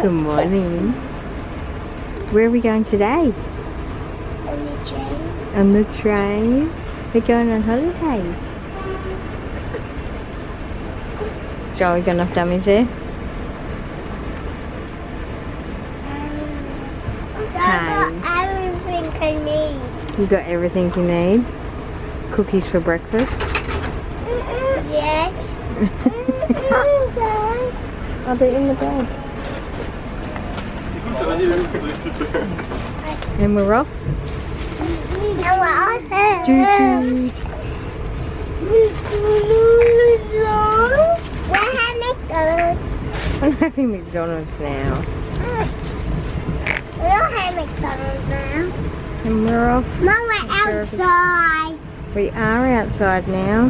Good morning. Where are we going today? On the train. On the train? We're going on holidays. Joel, you got enough dummies there? I got everything I need. You got everything you need? Cookies for breakfast? Yes. Are they in the bag? And we're off? And we're off. We're having McDonald's. I'm having McDonald's now. We don't have McDonald's now. And we're off. Mom, we're outside. We are outside now.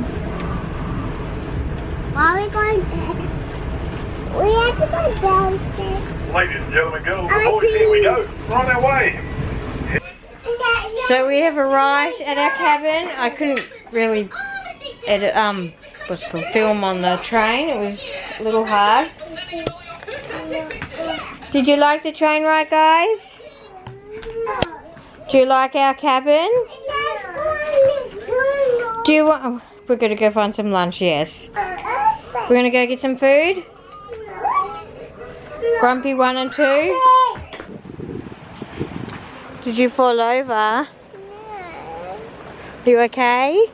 Why are we going there? We have to go downstairs. Ladies and gentlemen, girls and boys, here we go. We're on our way. So we have arrived at our cabin. I couldn't really edit, film on the train. It was a little hard. Did you like the train ride, guys? Do you like our cabin? Do you want... Oh, we're going to go find some lunch, yes. We're going to go get some food. Grumpy 1 and 2. Did you fall over? Are you okay?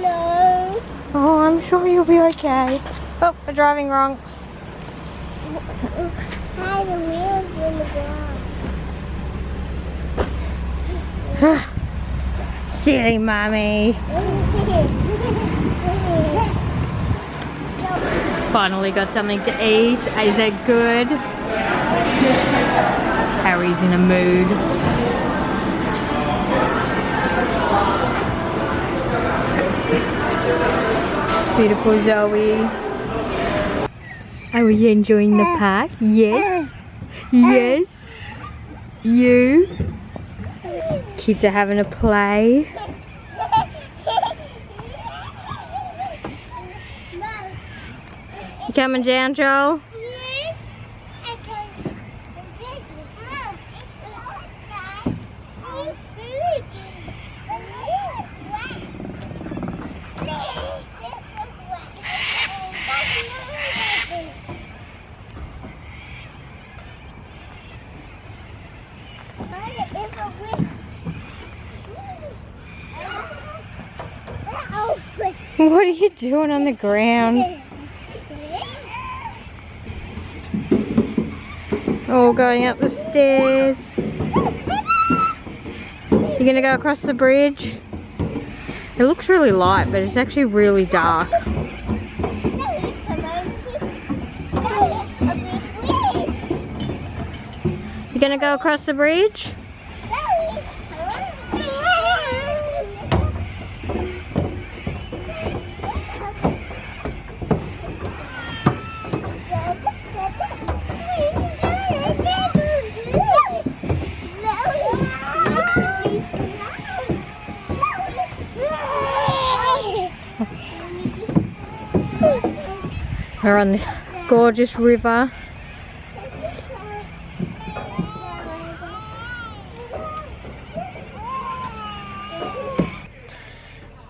No. Oh, I'm sure you'll be okay. Oh, we're driving wrong. Hi, the wheels in the ground. Silly mummy. Finally got something to eat. Is that good? Harry's in a mood. Beautiful Zoe. Are you enjoying the park? Yes. Yes. You. Kids are having a play. You coming down, Joel? What are you doing on the ground? Oh, going up the stairs. You're gonna go across the bridge? It looks really light, but it's actually really dark. You're gonna go across the bridge? We're on this gorgeous river.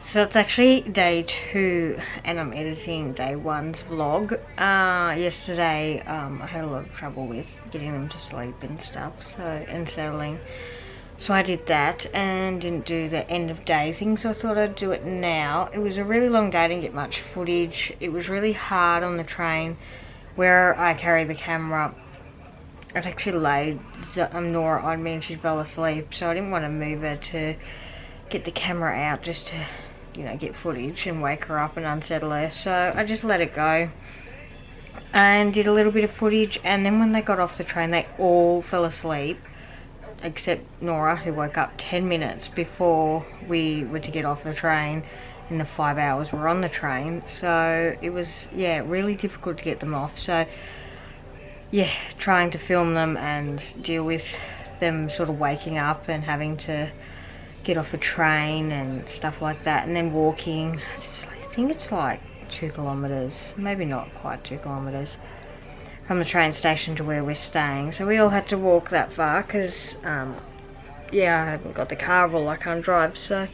So it's actually day 2 and I'm editing day 1's vlog. Yesterday I had a lot of trouble with getting them to sleep and stuff, and settling. So I did that and didn't do the end of day thing, so I thought I'd do it now. It was a really long day, I didn't get much footage. It was really hard on the train where I carry the camera. I'd actually laid Nora on me and she fell asleep, so I didn't want to move her to get the camera out just to, you know, get footage and wake her up and unsettle her. So I just let it go and did a little bit of footage, and then when they got off the train they all fell asleep except Nora, who woke up 10 minutes before we were to get off the train in the 5 hours we're on the train. So it was, yeah, really difficult to get them off. So yeah, trying to film them and deal with them sort of waking up and having to get off a train and stuff like that, and then walking. I think it's like 2 kilometers, maybe not quite 2 kilometers. from the train station to where we're staying. So we all had to walk that far because, yeah, I haven't got the car or I can't drive. So,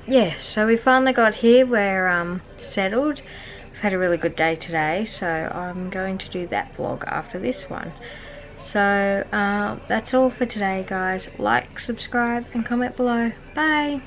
yeah, so we finally got here. We're settled. We've had a really good day today, so I'm going to do that vlog after this one. So that's all for today, guys. Like, subscribe and comment below. Bye.